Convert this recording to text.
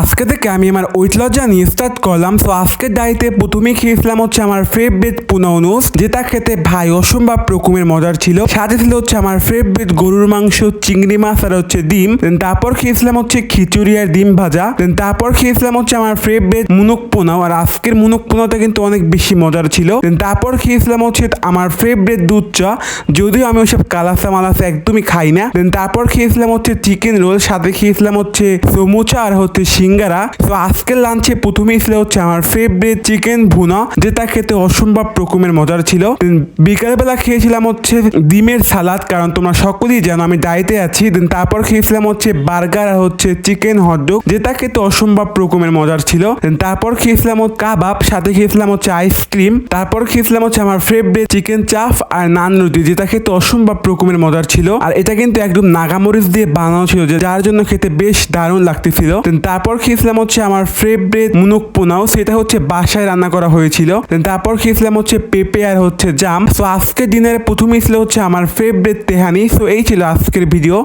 আজকে থেকে আমি আমার ওয়েট লস জার্নি স্টার্ট করলাম। তো আজকের ডায়েটে প্রথমেই খেয়েছিলাম হচ্ছে আমার ফেভারিট পোনা নুডলস, যেটা খেতে ভাই অসম্ভব রকমের মজার ছিল। সাথে ছিল হচ্ছে আমার ফেভারিট গরুর মাংস, চিংড়ি মাছ আর হচ্ছে ডিম। তারপর খেয়েছিলাম হচ্ছে খিচুড়ি আর ডিম ভাজা। তারপর খেয়েছিলাম হচ্ছে আমার ফেভারিট মুনুক পোনাও, আর আজকের মুনুক পোনাটা কিন্তু অনেক বেশি মজার ছিল। তারপর খেয়েছিলাম হচ্ছে আমার ফেভারিট দুধ চা, যদিও আমি ওইসব কালাসা মালাসা একদমই খাই না। তারপর খেয়েছিলাম হচ্ছে চিকেন রোল, সাথে খেয়েছিলাম হচ্ছে সমুচা আর হচ্ছে সিঙ্গারা। তো আজকের লাঞ্চে প্রথমেই ছিল হচ্ছে আমার ফেভারিট চিকেন ভুনা, যেটা খেতে অসম্ভব রকমের মজার ছিল। বিকালবেলা খেয়েছিলাম হচ্ছে ডিমের সালাদ, কারণ তোমরা সকলেই জানো আমি ডায়েটে আছি। তারপর খেয়েছিলাম হচ্ছে বার্গার আর হচ্ছে চিকেন হটডগ, যেটা খেতে অসম্ভব রকমের মজার ছিল। তারপর খেয়েছিলাম কাবাব, সাথে খেয়েছিলাম হচ্ছে আইসক্রিম। তারপর খেয়েছিলাম হচ্ছে আমার ফেভারিট চিকেন চাপ আর নান রুটি, যেটা খেতে অসম্ভব রকমের মজার ছিল। আর এটা কিন্তু একদম নাগামরিচ দিয়ে বানানো ছিল, যার জন্য খেতে বেশ দারুণ লাগতেছিল। তারপর খেয়েছিলাম হচ্ছে আমার ফেভারিট মুনুক পোনাও, সেটা হচ্ছে বাসায় রান্না করা হয়েছিল। তারপর খেয়েছিলাম হচ্ছে পেঁপে আর হচ্ছে জাম। তো আজকের দিনের প্রথমেই ছিল হচ্ছে আমার ফেভারিট তেহানি। তো এই ছিল আজকের ভিডিও।